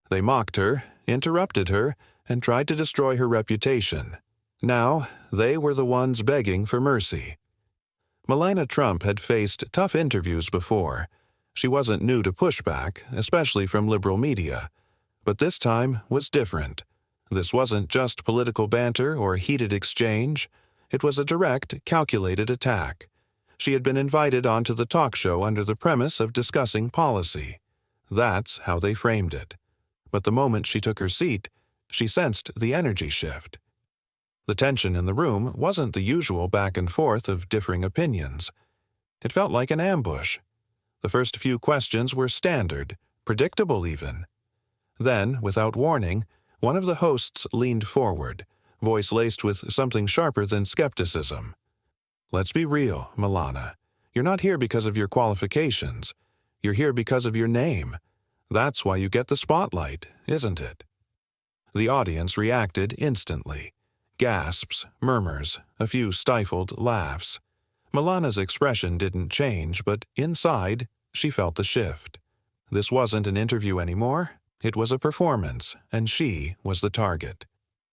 They mocked her, interrupted her, and tried to destroy her reputation. Now, they were the ones begging for mercy. Melania Trump had faced tough interviews before. She wasn't new to pushback, especially from liberal media. But this time was different. This wasn't just political banter or heated exchange. It was a direct, calculated attack. She had been invited onto the talk show under the premise of discussing policy. That's how they framed it. But the moment she took her seat, she sensed the energy shift. The tension in the room wasn't the usual back and forth of differing opinions. It felt like an ambush. The first few questions were standard, predictable even. Then, without warning, one of the hosts leaned forward, voice laced with something sharper than skepticism. "Let's be real, Melana. You're not here because of your qualifications. You're here because of your name. That's why you get the spotlight, isn't it?" The audience reacted instantly. Gasps, murmurs, a few stifled laughs. Melana's expression didn't change, but inside, she felt the shift. This wasn't an interview anymore. It was a performance, and she was the target.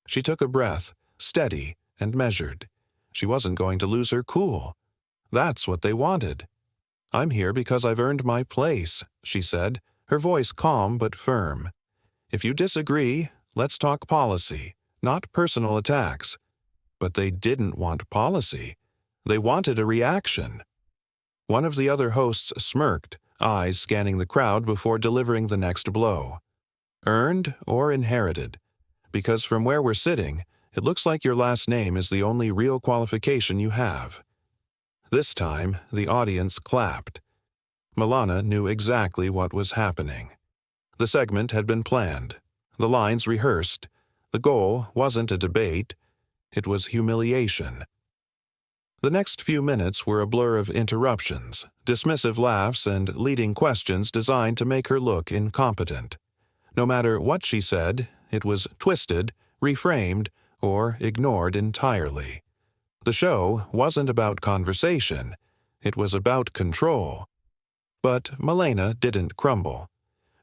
She took a breath, steady and measured. She wasn't going to lose her cool. That's what they wanted. "I'm here because I've earned my place," she said, her voice calm but firm. "If you disagree, let's talk policy, not personal attacks." But they didn't want policy. They wanted a reaction. One of the other hosts smirked, eyes scanning the crowd before delivering the next blow. "Earned or inherited? Because from where we're sitting, it looks like your last name is the only real qualification you have." This time, the audience clapped. Melana knew exactly what was happening. The segment had been planned, the lines rehearsed. The goal wasn't a debate, it was humiliation. The next few minutes were a blur of interruptions, dismissive laughs, and leading questions designed to make her look incompetent. No matter what she said, it was twisted, reframed, or ignored entirely. The show wasn't about conversation, it was about control. But Melana didn't crumble.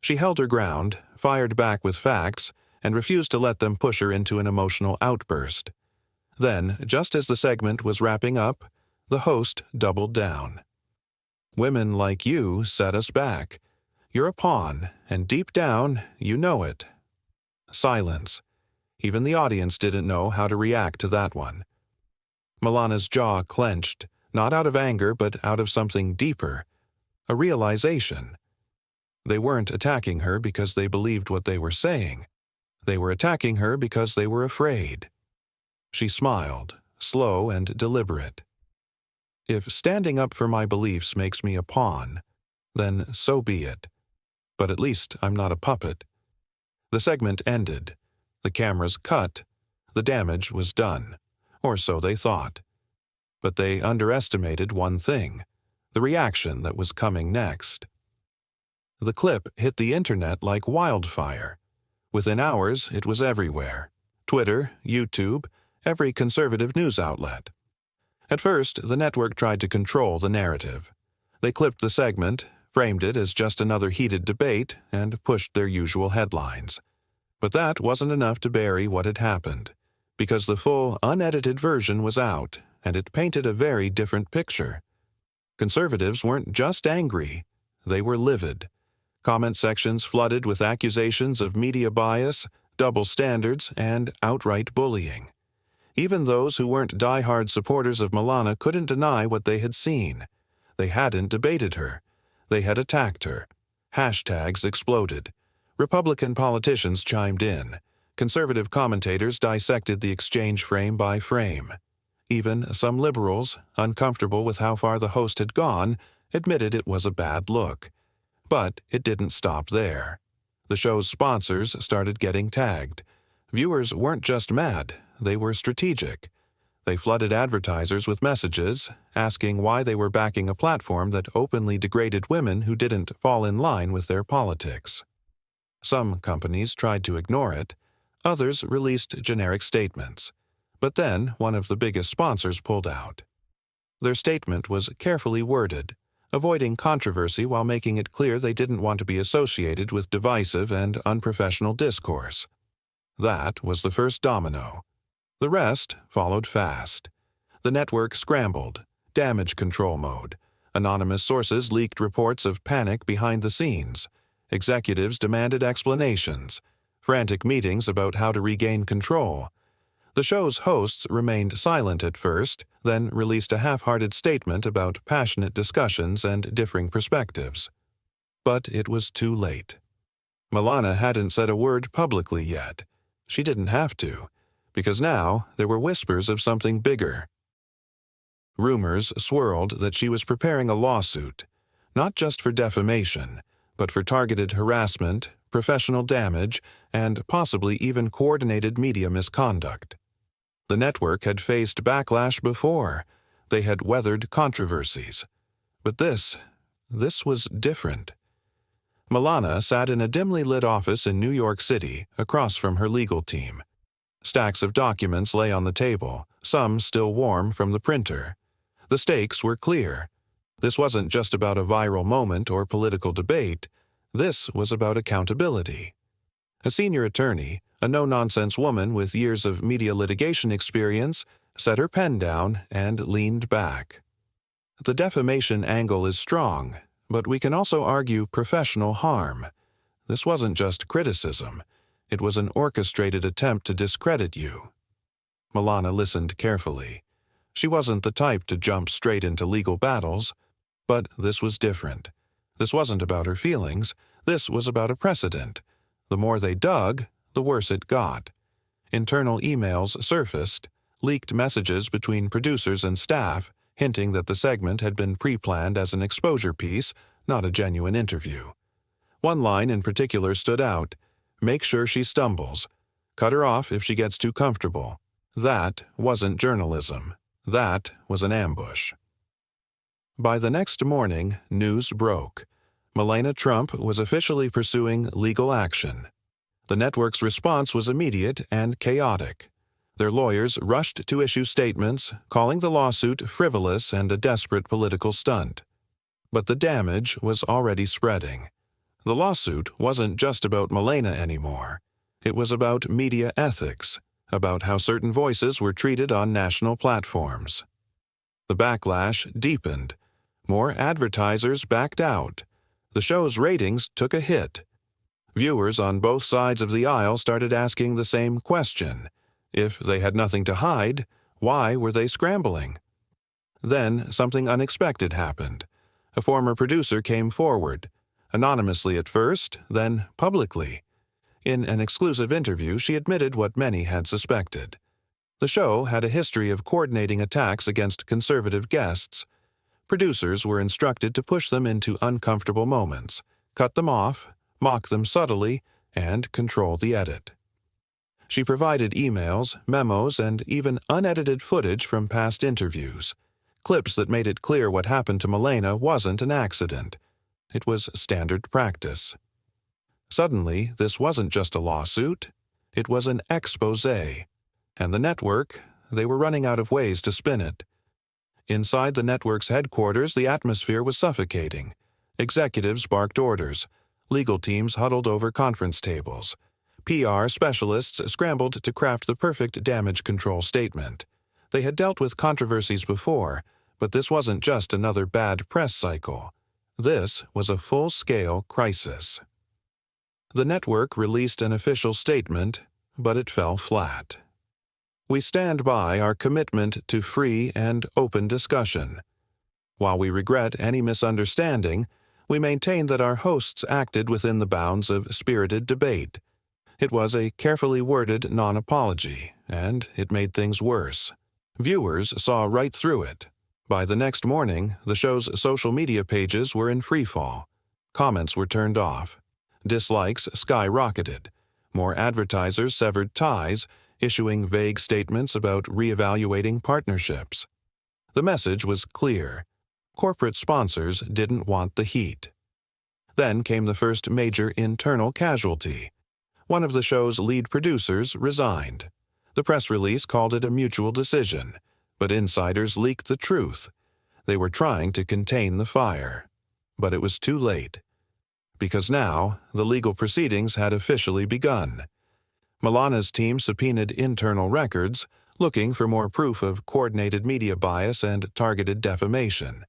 She held her ground, fired back with facts, and refused to let them push her into an emotional outburst. Then, just as the segment was wrapping up, the host doubled down. "Women like you set us back. You're a pawn, and deep down, you know it." Silence. Even the audience didn't know how to react to that one. Melana's jaw clenched, not out of anger but out of something deeper, a realization. They weren't attacking her because they believed what they were saying. They were attacking her because they were afraid. She smiled, slow and deliberate. "If standing up for my beliefs makes me a pawn, then so be it. But at least I'm not a puppet." The segment ended. The cameras cut. The damage was done. Or so they thought. But they underestimated one thing: the reaction that was coming next. The clip hit the internet like wildfire. Within hours, it was everywhere. Twitter, YouTube, every conservative news outlet. At first, the network tried to control the narrative. They clipped the segment, framed it as just another heated debate, and pushed their usual headlines. But that wasn't enough to bury what had happened, because the full, unedited version was out, and it painted a very different picture. Conservatives weren't just angry, they were livid. Comment sections flooded with accusations of media bias, double standards, and outright bullying. Even those who weren't die-hard supporters of Melana couldn't deny what they had seen. They hadn't debated her. They had attacked her. Hashtags exploded. Republican politicians chimed in. Conservative commentators dissected the exchange frame by frame. Even some liberals, uncomfortable with how far the host had gone, admitted it was a bad look. But it didn't stop there. The show's sponsors started getting tagged. Viewers weren't just mad, they were strategic. They flooded advertisers with messages, asking why they were backing a platform that openly degraded women who didn't fall in line with their politics. Some companies tried to ignore it. Others released generic statements. But then one of the biggest sponsors pulled out. Their statement was carefully worded, avoiding controversy while making it clear they didn't want to be associated with divisive and unprofessional discourse. That was the first domino. The rest followed fast. The network scrambled, damage control mode. Anonymous sources leaked reports of panic behind the scenes. Executives demanded explanations, frantic meetings about how to regain control. The show's hosts remained silent at first, then released a half-hearted statement about passionate discussions and differing perspectives. But it was too late. Melana hadn't said a word publicly yet. She didn't have to, because now there were whispers of something bigger. Rumors swirled that she was preparing a lawsuit, not just for defamation, but for targeted harassment, professional damage, and possibly even coordinated media misconduct. The network had faced backlash before. They had weathered controversies. But this was different. Melana sat in a dimly lit office in New York City, across from her legal team. Stacks of documents lay on the table, some still warm from the printer. The stakes were clear. This wasn't just about a viral moment or political debate. This was about accountability. A senior attorney, a no-nonsense woman with years of media litigation experience, set her pen down and leaned back. The defamation angle is strong, but we can also argue professional harm. This wasn't just criticism. It was an orchestrated attempt to discredit you. Melana listened carefully. She wasn't the type to jump straight into legal battles, but this was different. This wasn't about her feelings. This was about a precedent. The more they dug, the worse it got. Internal emails surfaced, leaked messages between producers and staff, hinting that the segment had been pre-planned as an exposure piece, not a genuine interview. One line in particular stood out: "Make sure she stumbles. Cut her off if she gets too comfortable." That wasn't journalism. That was an ambush. By the next morning, news broke. Melania Trump was officially pursuing legal action. The network's response was immediate and chaotic. Their lawyers rushed to issue statements, calling the lawsuit frivolous and a desperate political stunt. But the damage was already spreading. The lawsuit wasn't just about Melania anymore. It was about media ethics, about how certain voices were treated on national platforms. The backlash deepened. More advertisers backed out. The show's ratings took a hit. Viewers on both sides of the aisle started asking the same question. If they had nothing to hide, why were they scrambling? Then something unexpected happened. A former producer came forward, anonymously at first, then publicly. In an exclusive interview, she admitted what many had suspected. The show had a history of coordinating attacks against conservative guests. Producers were instructed to push them into uncomfortable moments, cut them off, mock them subtly, and control the edit. She provided emails, memos, and even unedited footage from past interviews, clips that made it clear what happened to Melania wasn't an accident. It was standard practice. Suddenly, this wasn't just a lawsuit. It was an exposé. And the network, they were running out of ways to spin it. Inside the network's headquarters, the atmosphere was suffocating. Executives barked orders. Legal teams huddled over conference tables. PR specialists scrambled to craft the perfect damage control statement. They had dealt with controversies before, but this wasn't just another bad press cycle. This was a full-scale crisis. The network released an official statement, but it fell flat. "We stand by our commitment to free and open discussion. While we regret any misunderstanding, we maintain that our hosts acted within the bounds of spirited debate." It was a carefully worded non-apology, and it made things worse. Viewers saw right through it. By the next morning, the show's social media pages were in freefall. Comments were turned off. Dislikes skyrocketed. More advertisers severed ties, issuing vague statements about reevaluating partnerships. The message was clear. Corporate sponsors didn't want the heat. Then came the first major internal casualty. One of the show's lead producers resigned. The press release called it a mutual decision, but insiders leaked the truth. They were trying to contain the fire. But it was too late. Because now, the legal proceedings had officially begun. Melana's team subpoenaed internal records, looking for more proof of coordinated media bias and targeted defamation.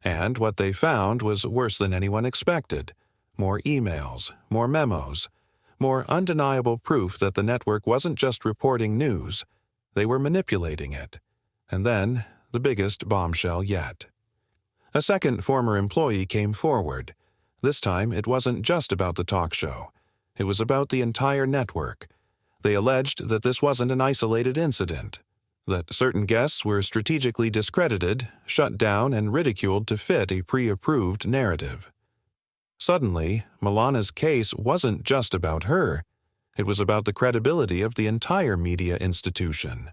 And what they found was worse than anyone expected. More emails, more memos, more undeniable proof that the network wasn't just reporting news, they were manipulating it. And then, the biggest bombshell yet. A second former employee came forward. This time, it wasn't just about the talk show. It was about the entire network. They alleged that this wasn't an isolated incident, that certain guests were strategically discredited, shut down, and ridiculed to fit a pre-approved narrative. Suddenly, Melana's case wasn't just about her. It was about the credibility of the entire media institution.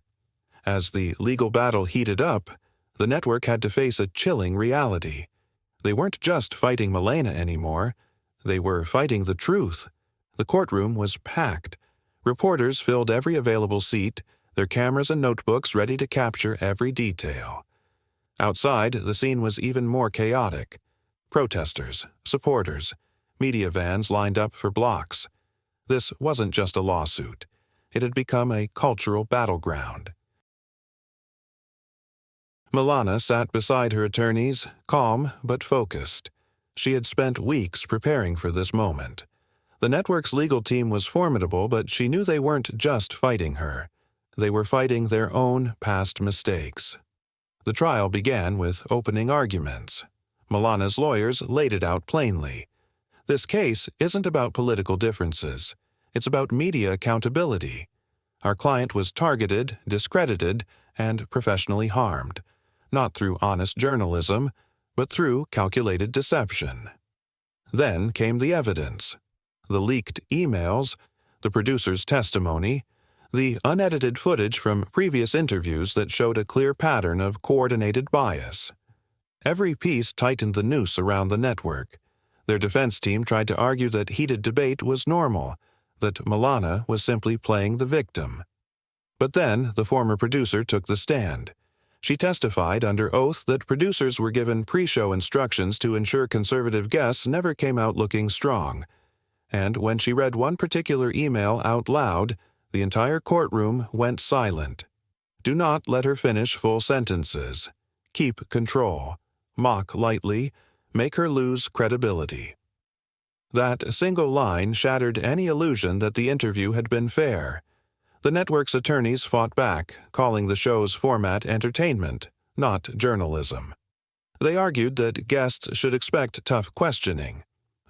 As the legal battle heated up, the network had to face a chilling reality. They weren't just fighting Melana anymore. They were fighting the truth. The courtroom was packed. Reporters filled every available seat, their cameras and notebooks ready to capture every detail. Outside, the scene was even more chaotic. Protesters, supporters, media vans lined up for blocks. This wasn't just a lawsuit. It had become a cultural battleground. Melana sat beside her attorneys, calm but focused. She had spent weeks preparing for this moment. The network's legal team was formidable, but she knew they weren't just fighting her. They were fighting their own past mistakes. The trial began with opening arguments. Melana's lawyers laid it out plainly. This case isn't about political differences. It's about media accountability. Our client was targeted, discredited, and professionally harmed, not through honest journalism, but through calculated deception. Then came the evidence. The leaked emails, the producer's testimony, the unedited footage from previous interviews that showed a clear pattern of coordinated bias. Every piece tightened the noose around the network. Their defense team tried to argue that heated debate was normal, that Melana was simply playing the victim. But then the former producer took the stand. She testified under oath that producers were given pre-show instructions to ensure conservative guests never came out looking strong. And when she read one particular email out loud, the entire courtroom went silent. Do not let her finish full sentences. Keep control. Mock lightly. Make her lose credibility. That single line shattered any illusion that the interview had been fair. The network's attorneys fought back, calling the show's format entertainment, not journalism. They argued that guests should expect tough questioning.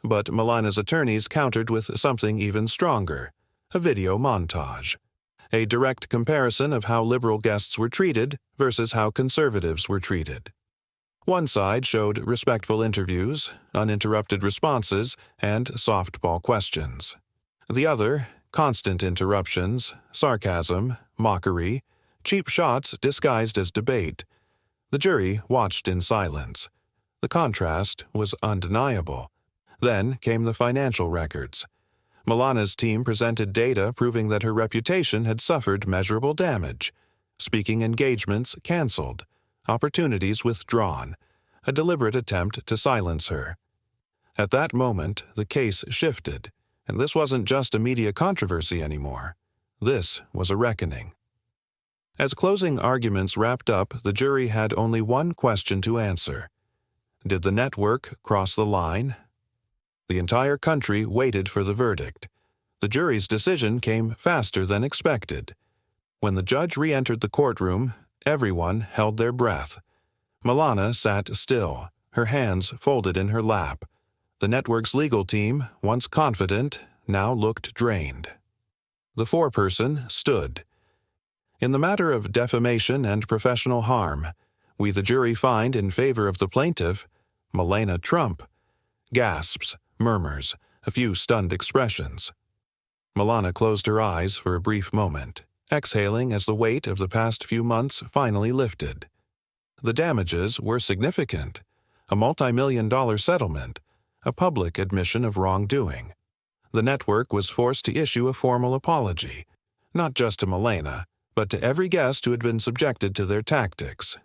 But Melana's attorneys countered with something even stronger, a video montage. A direct comparison of how liberal guests were treated versus how conservatives were treated. One side showed respectful interviews, uninterrupted responses, and softball questions. The other, constant interruptions, sarcasm, mockery, cheap shots disguised as debate. The jury watched in silence. The contrast was undeniable. Then came the financial records. Melana's team presented data proving that her reputation had suffered measurable damage. Speaking engagements canceled, opportunities withdrawn, a deliberate attempt to silence her. At that moment, the case shifted, and this wasn't just a media controversy anymore. This was a reckoning. As closing arguments wrapped up, the jury had only one question to answer. Did the network cross the line? The entire country waited for the verdict. The jury's decision came faster than expected. When the judge re-entered the courtroom, everyone held their breath. Melana sat still, her hands folded in her lap. The network's legal team, once confident, now looked drained. The foreperson stood. In the matter of defamation and professional harm, we the jury find in favor of the plaintiff, Melania Trump. Gasps, murmurs, a few stunned expressions. Melana closed her eyes for a brief moment, exhaling as the weight of the past few months finally lifted. The damages were significant. A multi-million-dollar settlement, a public admission of wrongdoing. The network was forced to issue a formal apology, not just to Melana, but to every guest who had been subjected to their tactics.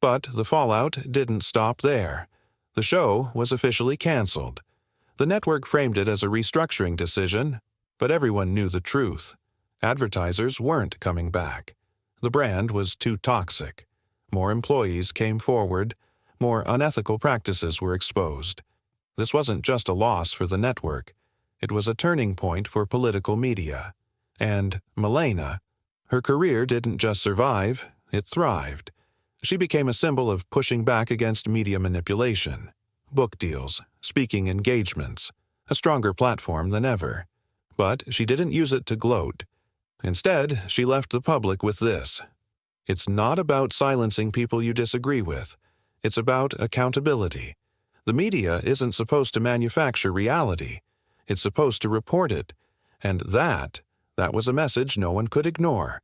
But the fallout didn't stop there. The show was officially canceled. The network framed it as a restructuring decision, but everyone knew the truth. Advertisers weren't coming back. The brand was too toxic. More employees came forward. More unethical practices were exposed. This wasn't just a loss for the network. It was a turning point for political media. And Melana, her career didn't just survive, it thrived. She became a symbol of pushing back against media manipulation, book deals, speaking engagements, a stronger platform than ever. But she didn't use it to gloat. Instead, she left the public with this: it's not about silencing people you disagree with. It's about accountability. The media isn't supposed to manufacture reality. It's supposed to report it. And that was a message no one could ignore.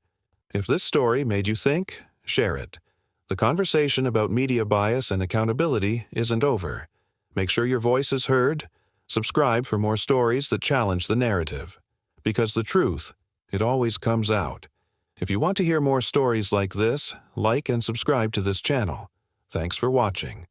If this story made you think, share it. The conversation about media bias and accountability isn't over. Make sure your voice is heard. Subscribe for more stories that challenge the narrative. Because the truth, it always comes out. If you want to hear more stories like this, like and subscribe to this channel. Thanks for watching.